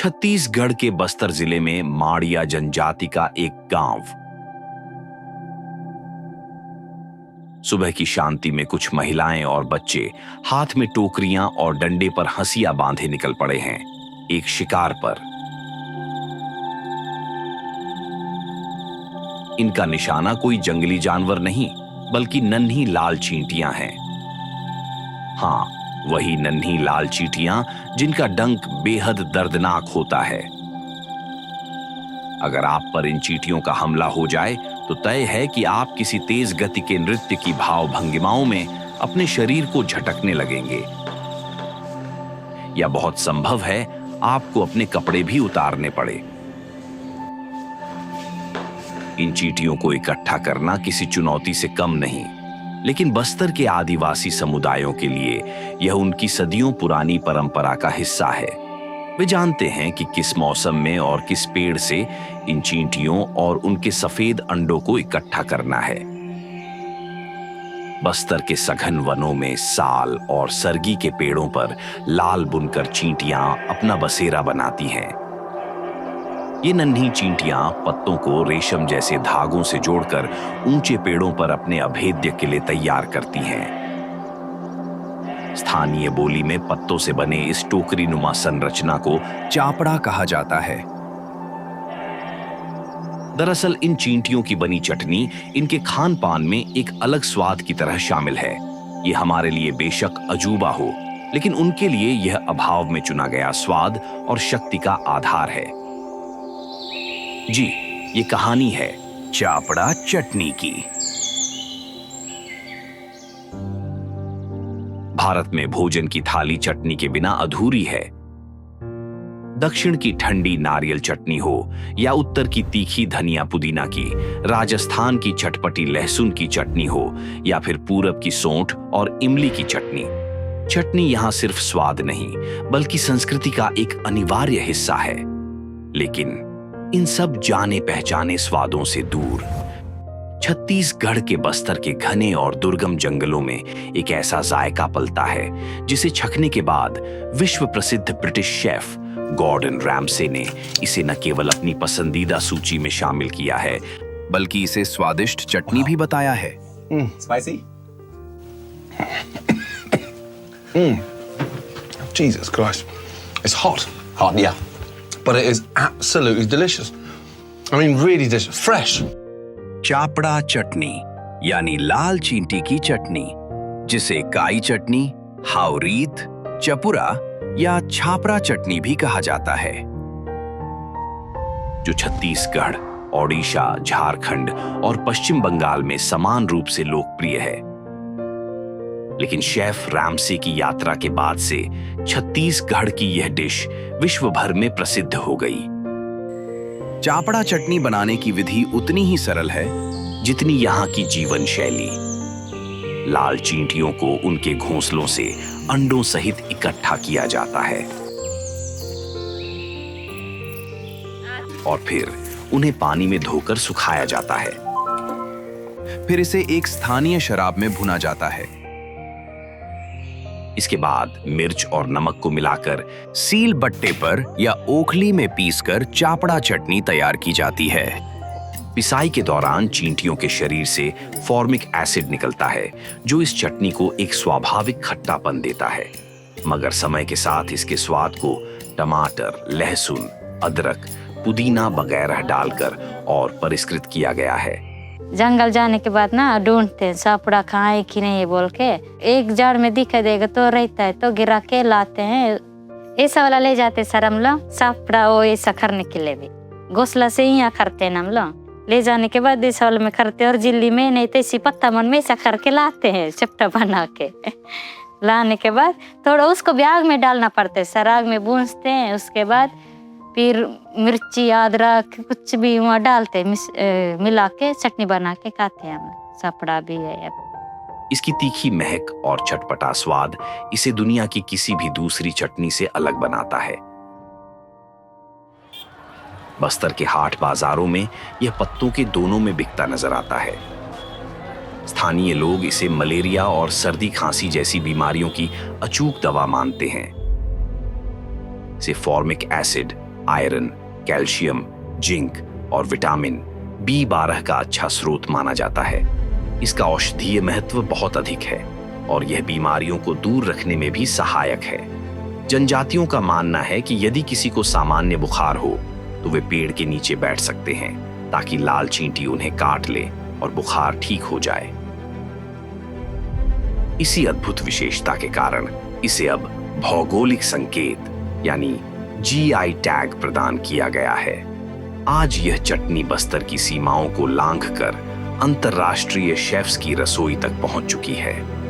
छत्तीसगढ़ के बस्तर जिले में माड़िया जनजाति का एक गांव। सुबह की शांति में कुछ महिलाएं और बच्चे हाथ में टोकरियां और डंडे पर हंसिया बांधे निकल पड़े हैं, एक शिकार पर। इनका निशाना कोई जंगली जानवर नहीं, बल्कि नन्ही लाल चींटियां हैं। हाँ, वही नन्ही लाल चींटियां जिनका डंक बेहद दर्दनाक होता है। अगर आप पर इन चींटियों का हमला हो जाए तो तय है कि आप किसी तेज गति के नृत्य की भाव भंगिमाओं में अपने शरीर को झटकने लगेंगे, या बहुत संभव है आपको अपने कपड़े भी उतारने पड़े। इन चींटियों को इकट्ठा करना किसी चुनौती से कम नहीं, लेकिन बस्तर के आदिवासी समुदायों के लिए यह उनकी सदियों पुरानी परंपरा का हिस्सा है। वे जानते हैं कि किस मौसम में और किस पेड़ से इन चींटियों और उनके सफेद अंडों को इकट्ठा करना है। बस्तर के सघन वनों में साल और सरगी के पेड़ों पर लाल बुनकर चींटियां अपना बसेरा बनाती हैं। ये नन्ही चींटियां पत्तों को रेशम जैसे धागों से जोड़कर ऊंचे पेड़ों पर अपने अभेद्य किले तैयार करती हैं। स्थानीय बोली में पत्तों से बने इस टोकरी नुमा संरचना को चापड़ा कहा जाता है। दरअसल इन चींटियों की बनी चटनी इनके खान पान में एक अलग स्वाद की तरह शामिल है। ये हमारे लिए बेशक अजूबा हो, लेकिन उनके लिए यह अभाव में चुना गया स्वाद और शक्ति का आधार है। जी, ये कहानी है चापड़ा चटनी की। भारत में भोजन की थाली चटनी के बिना अधूरी है। दक्षिण की ठंडी नारियल चटनी हो या उत्तर की तीखी धनिया पुदीना की, राजस्थान की चटपटी लहसुन की चटनी हो या फिर पूरब की सौंठ और इमली की चटनी, चटनी यहां सिर्फ स्वाद नहीं बल्कि संस्कृति का एक अनिवार्य हिस्सा है। लेकिन इन सब जाने पहचाने स्वादों से दूर छत्तीसगढ़ के बस्तर के घने और दुर्गम जंगलों में एक ऐसा जायका पलता है जिसे चखने के बाद विश्व प्रसिद्ध ब्रिटिश शेफ गॉर्डन रैमसे ने इसे न केवल अपनी पसंदीदा सूची में शामिल किया है, बल्कि इसे स्वादिष्ट चटनी भी बताया है। Spicy? Jesus Christ. It's hot. Hot, yeah. But it is absolutely delicious. I mean, really delicious. Fresh. Chapda चटनी यानी लाल चींटी की चटनी, जिसे काई चटनी, हावरीत, चपुरा या छापरा चटनी भी कहा जाता है, जो छत्तीसगढ़, ओडिशा, झारखंड और पश्चिम बंगाल में समान रूप से लोकप्रिय है। लेकिन शेफ रैमसे की यात्रा के बाद से छत्तीसगढ़ की यह डिश विश्व भर में प्रसिद्ध हो गई। चापड़ा चटनी बनाने की विधि उतनी ही सरल है जितनी यहाँ की जीवन शैली। लाल चींटियों को उनके घोंसलों से अंडों सहित इकट्ठा किया जाता है और फिर उन्हें पानी में धोकर सुखाया जाता है। फिर इसे एक स्थानीय शराब में भुना जाता है। इसके बाद मिर्च और नमक को मिलाकर सील बट्टे पर या ओखली में पीसकर चापड़ा चटनी तैयार की जाती है। पिसाई के दौरान चींटियों के शरीर से फॉर्मिक एसिड निकलता है, जो इस चटनी को एक स्वाभाविक खट्टापन देता है, मगर समय के साथ इसके स्वाद को टमाटर, लहसुन, अदरक, पुदीना वगैरह डालकर और परिष्कृत किया गया है। जंगल जाने के बाद ना ढूंढते हैं सापड़ा खाए कि नहीं बोल के। एक जड़ में दिखाई देगा तो रहता है तो गिरा के लाते हैं, ऐसा वाला ले जाते सर हम लोग सापड़ा वो ऐसा करने के लिए भी घोसला से ही यहाँ करते हैं हम लोग। ले जाने के बाद ऐसा वाले में करते और जिल्ली में नहीं तो इसी पत्ता मन में ऐसा करके लाते हैं चपटा बना के। लाने के बाद थोड़ा उसको भी आग में डालना पड़ता है सर, आग में भूनते हैं। उसके बाद फिर मिर्ची, अदरक कुछ भी वहाँ डालते हैं, मिला के चटनी बना के खाते हैं हम। सापड़ा भी है। इसकी तीखी महक और चटपटा स्वाद इसे दुनिया की किसी भी दूसरी चटनी से अलग बनाता है। बस्तर के हाट बाजारों में यह पत्तों के दोनों में बिकता नजर आता है। स्थानीय लोग इसे मलेरिया और सर्दी खांसी जैसी बीमारियों की अचूक दवा मानते हैं। इसे formic acid iron, calcium, zinc और विटामिन B12 का अच्छा स्रोत माना जाता है। इसका औषधीय महत्व बहुत अधिक है और यह बीमारियों को दूर रखने में भी सहायक है। जनजातियों का मानना है कि यदि किसी को सामान्य बुखार हो तो वे पेड़ के नीचे बैठ सकते हैं ताकि लाल चींटी उन्हें काट ले और बुखार ठीक हो जाए। इसी अद्भुत विशेषता के कारण इसे अब भौगोलिक संकेत यानी GI टैग प्रदान किया गया है। आज यह चटनी बस्तर की सीमाओं को लांघकर अंतर्राष्ट्रीय शेफ्स की रसोई तक पहुंच चुकी है।